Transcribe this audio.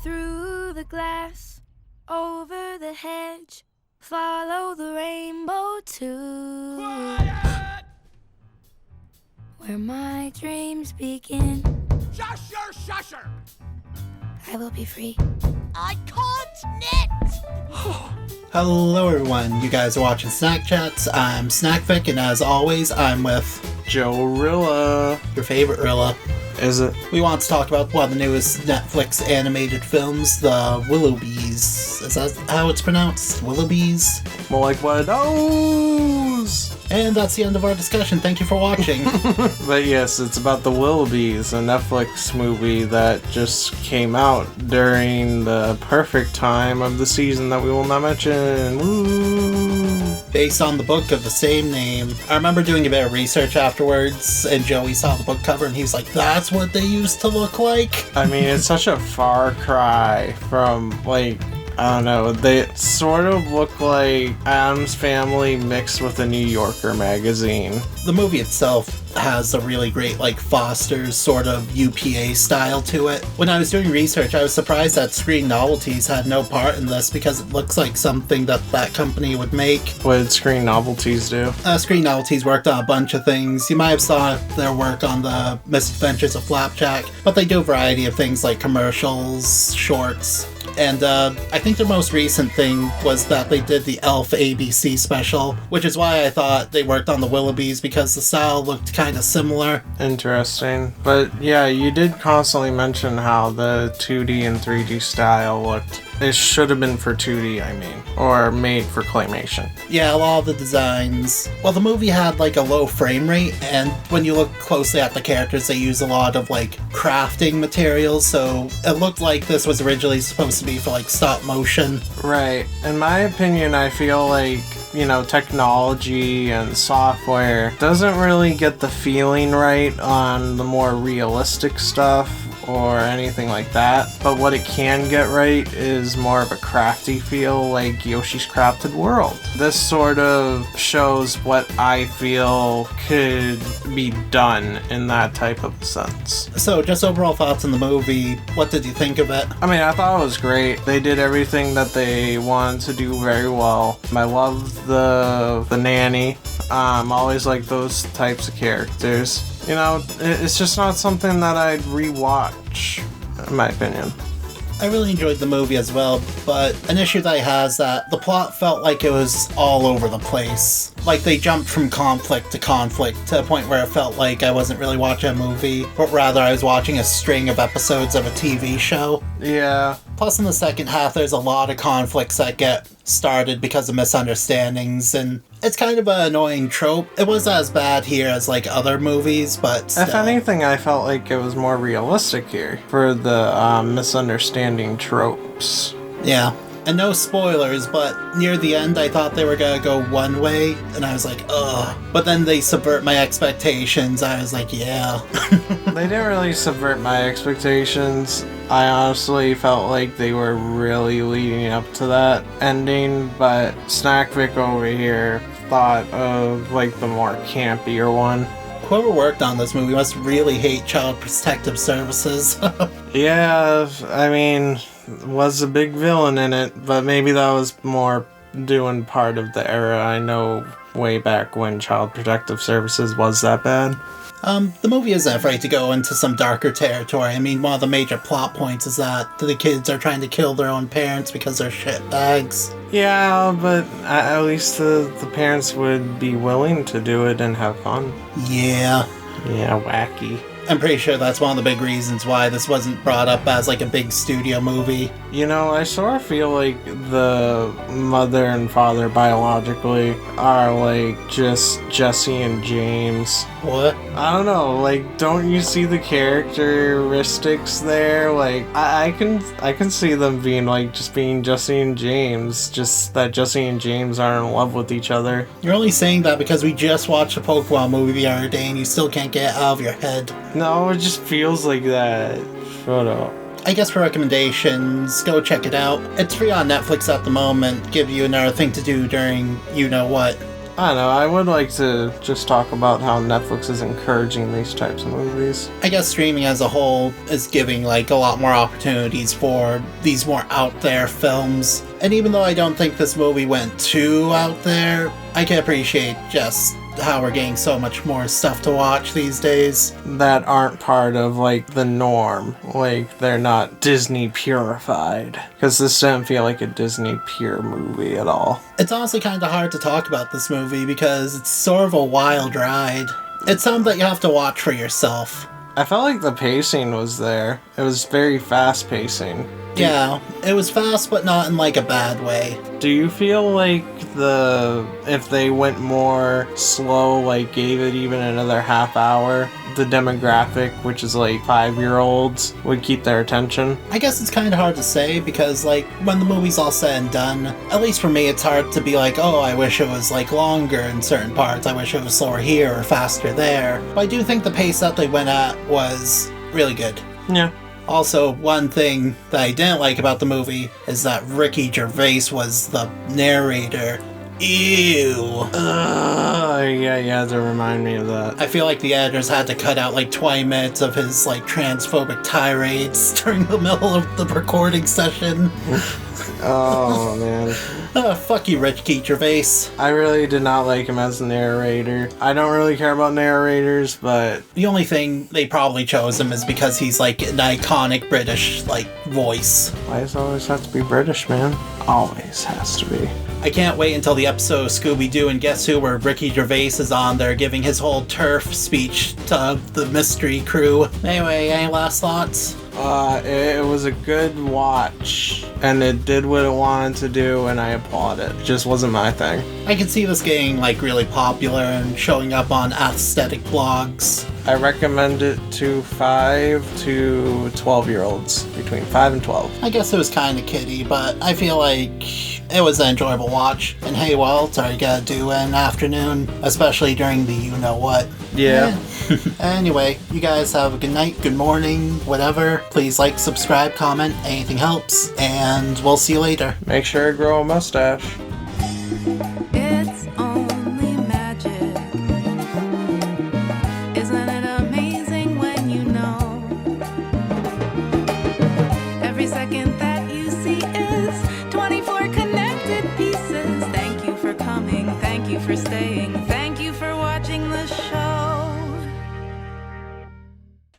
through the glass, over the hedge, follow the rainbow to Quiet! where my dreams begin. Shusher! I will be free. I can't knit! Hello everyone, you guys are watching Snack Chats. I'm Snackvic, and as always, I'm with Joe Rilla. your favorite Rilla. Is it? We want to talk about one of the newest Netflix animated films, the Willoughbys. Is that how it's pronounced? Willoughbys? More like one of those! And that's the end of our discussion. Thank you for watching. But yes, it's about the Willoughbys, a Netflix movie that just came out during the perfect time of the season that we will not mention. Woo! Based on the book of the same name. I remember doing a bit of research afterwards, and Joey saw the book cover and he's like, that's what they used to look like? I mean, it's such a far cry from, like, I don't know, they sort of look like Addams Family mixed with a New Yorker magazine. The movie itself has a really great, like, Foster's sort of UPA style to it. When I was doing research, I was surprised that Screen Novelties had no part in this because it looks like something that that company would make. What did Screen Novelties do? Screen Novelties worked on a bunch of things. You might have saw their work on the Misadventures of Flapjack, but they do a variety of things like commercials, shorts. And I think the most recent thing was that they did the Elf ABC special, which is why I thought they worked on the Willoughbys, because the style looked kind of similar. Interesting. But yeah, you did constantly mention how the 2D and 3D style looked. It should have been for 2D, I mean. Or made for claymation. Yeah, a lot of the designs. Well, the movie had like a low frame rate, and when you look closely at the characters, they use a lot of like crafting materials, so it looked like this was originally supposed to be for like stop motion. Right. In my opinion, I feel like, you know, technology and software doesn't really get the feeling right on the more realistic stuff or anything like that. But what it can get right is more of a crafty feel, like Yoshi's Crafted World. This sort of shows what I feel could be done in that type of sense. So, just overall thoughts on the movie. What did you think of it? I mean, I thought it was great. They did everything that they wanted to do very well. I love the nanny. Always like those types of characters. You know, it's just not something that I'd rewatch, in my opinion. I really enjoyed the movie as well, but an issue that I had is that the plot felt like it was all over the place. Like they jumped from conflict to conflict to a point where it felt like I wasn't really watching a movie, but rather I was watching a string of episodes of a TV show. Yeah. Plus in the second half, there's a lot of conflicts that get started because of misunderstandings, and it's kind of an annoying trope. It wasn't as bad here as like other movies, but still. If anything, I felt like it was more realistic here for the misunderstanding tropes. Yeah. And no spoilers, but near the end I thought they were gonna go one way, and I was like, ugh. But then they subvert my expectations. I was like, yeah. They didn't really subvert my expectations. I honestly felt like they were really leading up to that ending, but Snackvic over here thought of like the more campier one. Whoever worked on this movie must really hate Child Protective Services. Yeah, I mean, was a big villain in it, but maybe that was more doing part of the era. I know way back when Child Protective Services was that bad. The movie isn't afraid to go into some darker territory. I mean, one of the major plot points is that the kids are trying to kill their own parents because they're shitbags. Yeah, but at least the parents would be willing to do it and have fun. Yeah. Yeah, wacky. I'm pretty sure that's one of the big reasons why this wasn't brought up as like a big studio movie. You know, I sort of feel like the mother and father biologically are like just Jesse and James. What? I don't know, like, don't you see the characteristics there? Like, I can see them being like just being Jesse and James, just that Jesse and James are in love with each other. You're only saying that because we just watched a Pokemon movie the other day and you still can't get it out of your head. No, it just feels like that. Shut up. I guess for recommendations, go check it out. It's free on Netflix at the moment. Give you another thing to do during you know what. I don't know, I would like to just talk about how Netflix is encouraging these types of movies. I guess streaming as a whole is giving like a lot more opportunities for these more out there films. And even though I don't think this movie went too out there, I can appreciate just how we're getting so much more stuff to watch these days. That aren't part of, like, the norm. Like, they're not Disney purified. Because this didn't feel like a Disney pure movie at all. It's honestly kind of hard to talk about this movie because it's sort of a wild ride. It's something that you have to watch for yourself. I felt like the pacing was there. It was very fast pacing. Yeah, it was fast, but not in like a bad way. Do you feel like if they went more slow, like gave it even another half hour, the demographic, which is like 5-year-olds, would keep their attention? I guess it's kind of hard to say because like when the movie's all said and done, at least for me, it's hard to be like, oh, I wish it was like longer in certain parts. I wish it was slower here or faster there. But I do think the pace that they went at was really good. Yeah. Also, one thing that I didn't like about the movie is that Ricky Gervais was the narrator. Ew. Yeah, you had to remind me of that. I feel like the editors had to cut out like 20 minutes of his like transphobic tirades during the middle of the recording session. Oh, man. Fuck you, Ricky Gervais. I really did not like him as a narrator. I don't really care about narrators, but... The only thing they probably chose him is because he's like an iconic British like voice. Why does it always have to be British, man? Always has to be. I can't wait until the episode of Scooby-Doo and Guess Who where Ricky Gervais is on there giving his whole turf speech to the mystery crew. Anyway, any last thoughts? It was a good watch, and it did what it wanted to do, and I applaud it. It just wasn't my thing. I can see this getting like really popular and showing up on aesthetic blogs. I recommend it to 5 to 12-year-olds, between 5 and 12. I guess it was kind of kiddie, but I feel like it was an enjoyable watch. And hey, what else are you gonna do in an afternoon, especially during the you-know-what? Yeah. Anyway, you guys have a good night, good morning, whatever. Please like, subscribe, comment, anything helps, and we'll see you later. Make sure to grow a mustache. It's only magic. Isn't it amazing when you know? Every second that you see is 24 connected pieces. Thank you for coming. Thank you for staying.